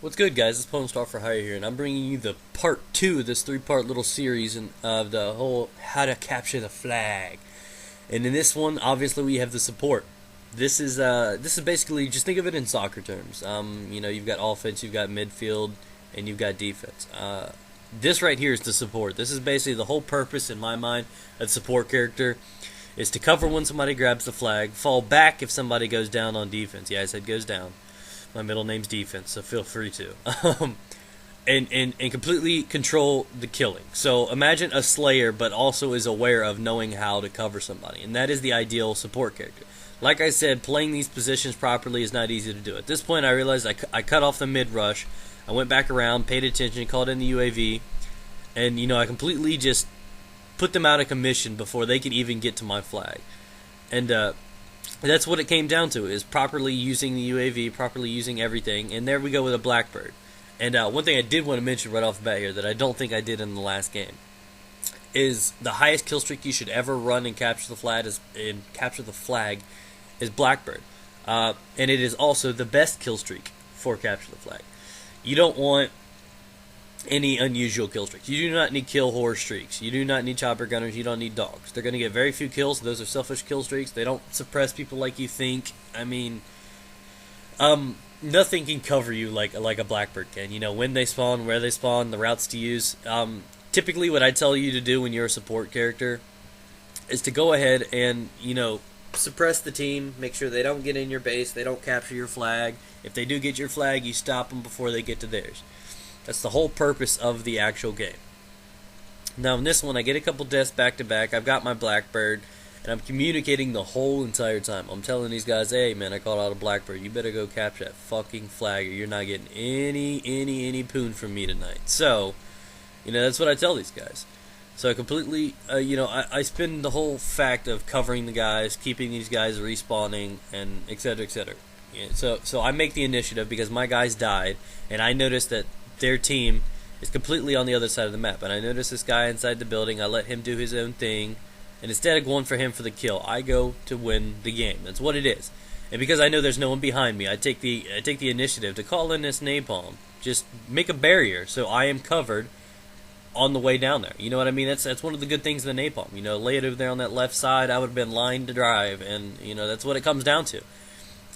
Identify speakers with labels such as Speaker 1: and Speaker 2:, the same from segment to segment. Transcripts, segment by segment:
Speaker 1: What's good, guys? It's Pwn for Hire here, and I'm bringing you the part 2 of this 3-part little series of the whole how to capture the flag. And in this one, obviously, we have the support. This is basically, just think of it in soccer terms. You've got offense, you've got midfield, and you've got defense. This right here is the support. This is basically the whole purpose, in my mind, of the support character, is to cover when somebody grabs the flag, fall back if somebody goes down on defense. Yeah, I said goes down. My middle name's Defense, so feel free to. And completely control the killing. So imagine a Slayer, but also is aware of knowing how to cover somebody. And that is the ideal support character. Like I said, playing these positions properly is not easy to do. At this point, I realized I cut off the mid-rush. I went back around, paid attention, called in the UAV. And, I completely just put them out of commission before they could even get to my flag. And, that's what it came down to, is properly using the UAV, properly using everything. And there we go with a Blackbird. And one thing I did want to mention right off the bat here that I don't think I did in the last game is the highest kill streak you should ever run and capture the flag is Blackbird. And it is also the best kill streak for capture the flag. You don't want any unusual kill streaks. You do not need kill horror streaks. You do not need chopper gunners. You don't need dogs. They're going to get very few kills. Those are selfish kill streaks. They don't suppress people like you think. I mean, nothing can cover you like a Blackbird can. When they spawn, where they spawn, the routes to use. Typically, what I tell you to do when you're a support character is to go ahead and suppress the team. Make sure they don't get in your base. They don't capture your flag. If they do get your flag, you stop them before they get to theirs. That's the whole purpose of the actual game. Now in this one, I get a couple deaths back to back. I've got my Blackbird, and I'm communicating the whole entire time. I'm telling these guys, hey man, I caught out a Blackbird. You better go capture that fucking flag, or you're not getting any poon from me tonight. So, that's what I tell these guys. So I completely, I spin the whole fact of covering the guys, keeping these guys respawning, and etc. etc. Yeah, so I make the initiative because my guys died, and I noticed that their team is completely on the other side of the map. And I notice this guy inside the building. I let him do his own thing. And instead of going for him for the kill, I go to win the game. That's what it is. And because I know there's no one behind me, I take the initiative to call in this napalm. Just make a barrier so I am covered on the way down there. You know what I mean? That's one of the good things of the napalm. Lay it over there on that left side. I would have been lined to drive. And, that's what it comes down to.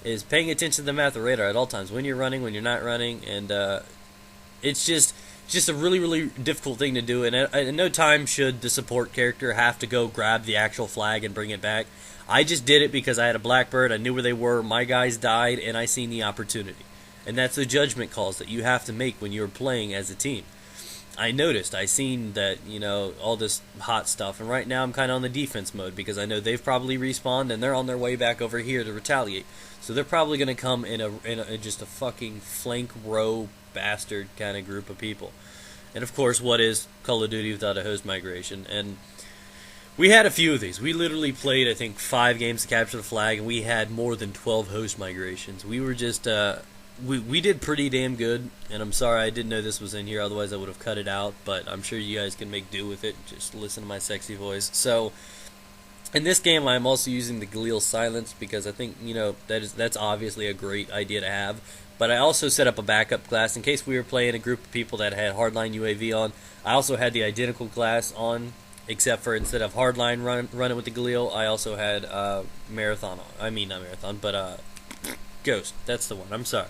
Speaker 1: Is paying attention to the map, of the radar at all times. When you're running, when you're not running. And, it's just a really, really difficult thing to do, and at no time should the support character have to go grab the actual flag and bring it back. I just did it because I had a Blackbird, I knew where they were, my guys died, and I seen the opportunity. And that's the judgment calls that you have to make when you're playing as a team. I seen that, all this hot stuff, and right now I'm kind of on the defense mode because I know they've probably respawned and they're on their way back over here to retaliate. So they're probably going to come in just a fucking flank row bastard kind of group of people. And of course, what is Call of Duty without a host migration? And we had a few of these. We literally played, I think, 5 games to capture the flag, and we had more than 12 host migrations. We were just, we did pretty damn good, and I'm sorry I didn't know this was in here, otherwise I would have cut it out, but I'm sure you guys can make do with it. Just listen to my sexy voice. So, in this game, I'm also using the Galil Silence because I think, that's obviously a great idea to have. But I also set up a backup class in case we were playing a group of people that had Hardline UAV on. I also had the identical class on, except for instead of Hardline running with the Galil, I also had Marathon on. I mean, not Marathon, but Ghost. That's the one. I'm sorry.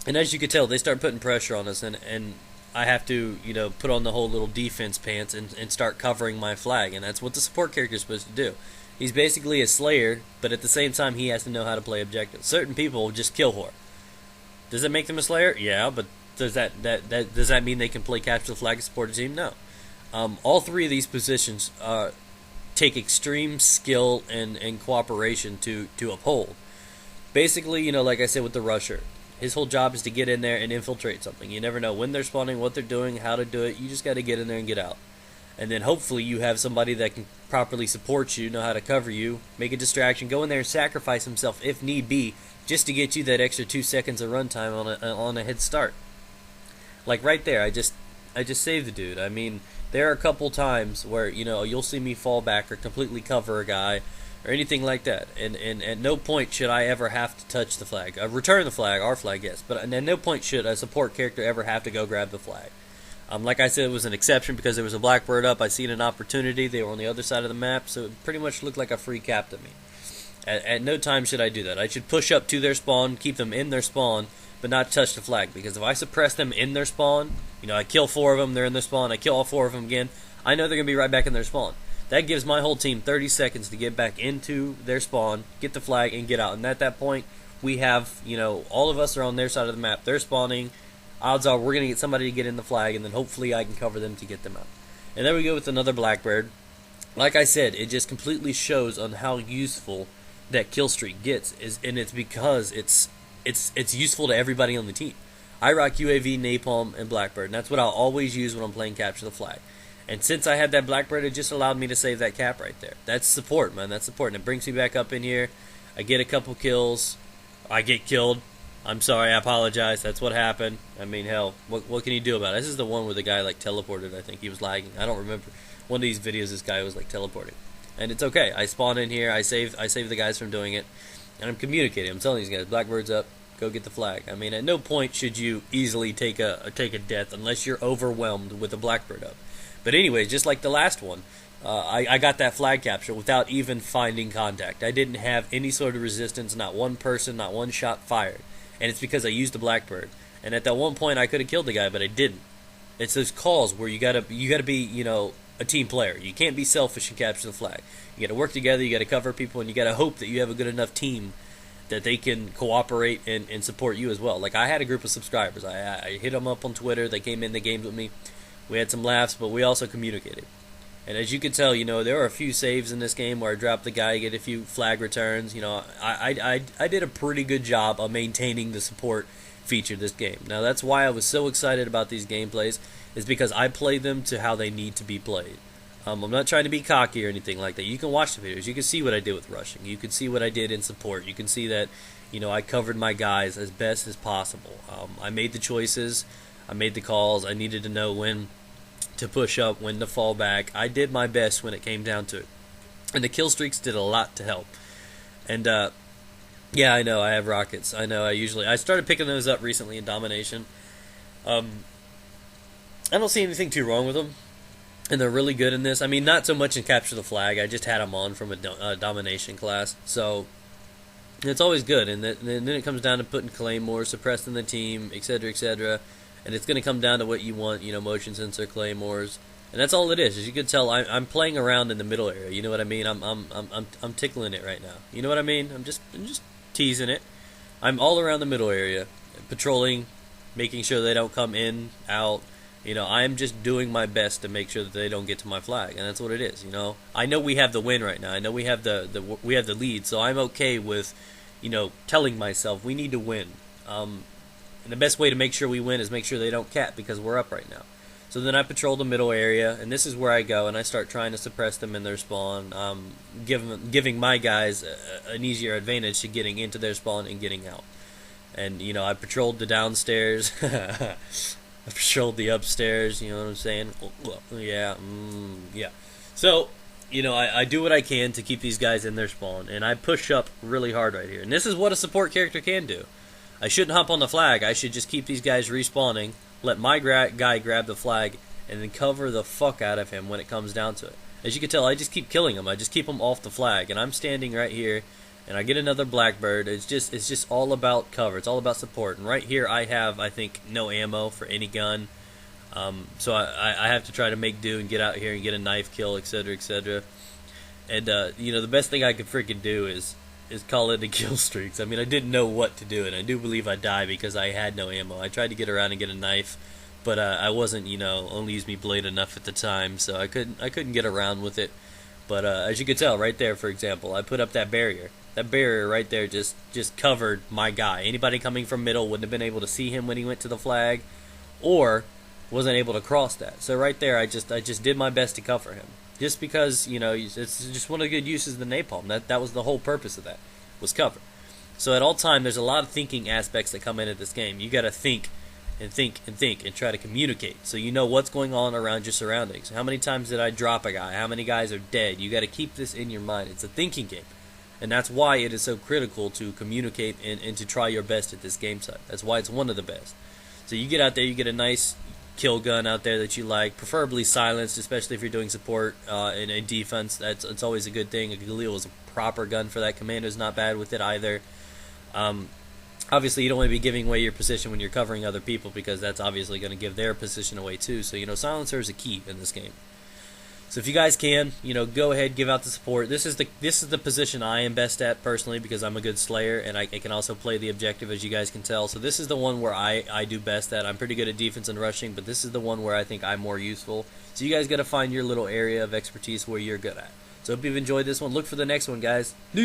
Speaker 1: And as you can tell, they start putting pressure on us, and I have to, put on the whole little defense pants and start covering my flag. And that's what the support character is supposed to do. He's basically a Slayer, but at the same time, he has to know how to play objectives. Certain people just kill whore. Does that make them a Slayer? Yeah, but does that mean they can play capture the flag and support a team? No. All 3 of these positions take extreme skill and cooperation to uphold. Basically, like I said with the Rusher, his whole job is to get in there and infiltrate something. You never know when they're spawning, what they're doing, how to do it. You just got to get in there and get out. And then hopefully you have somebody that can properly support you, know how to cover you, make a distraction, go in there and sacrifice himself if need be, just to get you that extra 2 seconds of runtime on a head start. Like right there, I just saved the dude. I mean, there are a couple times where you'll see me fall back or completely cover a guy, or anything like that. And at no point should I ever have to touch the flag. Return the flag, our flag, yes, but at no point should a support character ever have to go grab the flag. Like I said, it was an exception because there was a Blackbird up. I seen an opportunity. They were on the other side of the map, so it pretty much looked like a free cap to me. At no time should I do that. I should push up to their spawn, keep them in their spawn, but not touch the flag. Because if I suppress them in their spawn, I kill 4 of them, they're in their spawn, I kill all 4 of them again, I know they're going to be right back in their spawn. That gives my whole team 30 seconds to get back into their spawn, get the flag, and get out. And at that point, we have, all of us are on their side of the map. They're spawning. Odds are we're going to get somebody to get in the flag, and then hopefully I can cover them to get them out. And there we go with another Blackbird. Like I said, it just completely shows on how useful that kill streak gets, and it's because it's useful to everybody on the team. I rock UAV, Napalm, and Blackbird, and that's what I'll always use when I'm playing Capture the Flag. And since I had that Blackbird, it just allowed me to save that cap right there. That's support, man. That's support, and it brings me back up in here. I get a couple kills. I get killed. I'm sorry, I apologize. That's what happened. I mean, hell, what can you do about it? This is the one where the guy teleported. I think he was lagging. I don't remember. One of these videos, this guy was teleporting, and it's okay. I spawn in here. I save the guys from doing it, and I'm communicating. I'm telling these guys, Blackbird's up. Go get the flag. I mean, at no point should you easily take a death unless you're overwhelmed with a Blackbird up. But anyway, just like the last one, I got that flag capture without even finding contact. I didn't have any sort of resistance. Not one person, not one shot fired. And it's because I used the Blackbird. And at that one point, I could have killed the guy, but I didn't. It's those calls where you gotta be, a team player. You can't be selfish and capture the flag. You gotta work together. You gotta cover people, and you gotta hope that you have a good enough team that they can cooperate and support you as well. Like I had a group of subscribers. I hit them up on Twitter. They came in the games with me. We had some laughs, but we also communicated. And as you can tell, there are a few saves in this game where I dropped the guy, get a few flag returns. I did a pretty good job of maintaining the support feature this game. Now that's why I was so excited about these gameplays, is because I play them to how they need to be played. I'm not trying to be cocky or anything like that. You can watch the videos. You can see what I did with rushing. You can see what I did in support. You can see that, I covered my guys as best as possible. I made the choices. I made the calls. I needed to know when to push up, when to fall back. I did my best when it came down to it. And the kill streaks did a lot to help. And, yeah, I know, I have rockets. I know, I started picking those up recently in Domination. I don't see anything too wrong with them. And they're really good in this. I mean, not so much in Capture the Flag. I just had them on from a Domination class. So, it's always good. And then it comes down to putting Claymore, suppressing the team, etc., etc., and it's going to come down to what you want, motion sensor, claymores, and that's all it is. As you can tell, I'm playing around in the middle area. You know what I mean? I'm tickling it right now. You know what I mean? I'm just teasing it. I'm all around the middle area, patrolling, making sure they don't come in, out. I'm just doing my best to make sure that they don't get to my flag, and that's what it is. I know we have the win right now. I know we have the lead, so I'm okay with, telling myself we need to win. And the best way to make sure we win is make sure they don't cap, because we're up right now. So then I patrol the middle area, and this is where I go, and I start trying to suppress them in their spawn, giving my guys an easier advantage to getting into their spawn and getting out. And, I patrolled the downstairs. I patrolled the upstairs, you know what I'm saying? Yeah. So, I do what I can to keep these guys in their spawn, and I push up really hard right here. And this is what a support character can do. I shouldn't hop on the flag. I should just keep these guys respawning, let my guy grab the flag, and then cover the fuck out of him when it comes down to it. As you can tell, I just keep killing him. I just keep him off the flag, and I'm standing right here, and I get another Blackbird. It's just all about cover. It's all about support. And right here, I have, I think, no ammo for any gun. So I have to try to make do and get out here and get a knife kill, etc., etc. And the best thing I could freaking do is call it the kill streaks. I mean, I didn't know what to do, and I do believe I died because I had no ammo. I tried to get around and get a knife, but I wasn't, only used me blade enough at the time, so I couldn't get around with it. But as you can tell, right there, for example, I put up that barrier. That barrier right there just covered my guy. Anybody coming from middle wouldn't have been able to see him when he went to the flag, or wasn't able to cross that. So right there, I just did my best to cover him. Just because, it's just one of the good uses of the napalm. That was the whole purpose of that, was cover. So at all time, there's a lot of thinking aspects that come into this game. You got to think and think and think and try to communicate so you know what's going on around your surroundings. How many times did I drop a guy? How many guys are dead? You got to keep this in your mind. It's a thinking game. And that's why it is so critical to communicate and to try your best at this game site. That's why it's one of the best. So you get out there, you get a nice kill gun out there that you like, preferably silenced, especially if you're doing support and defense. It's always a good thing. A Galil is a proper gun for that. Commando's not bad with it either. Obviously, you don't want to be giving away your position when you're covering other people because that's obviously going to give their position away too. So, silencer is a key in this game. So if you guys can, go ahead, give out the support. This is the position I am best at personally because I'm a good slayer and I can also play the objective, as you guys can tell. So this is the one where I do best at. I'm pretty good at defense and rushing, but this is the one where I think I'm more useful. So you guys got to find your little area of expertise where you're good at. So hope you've enjoyed this one. Look for the next one, guys.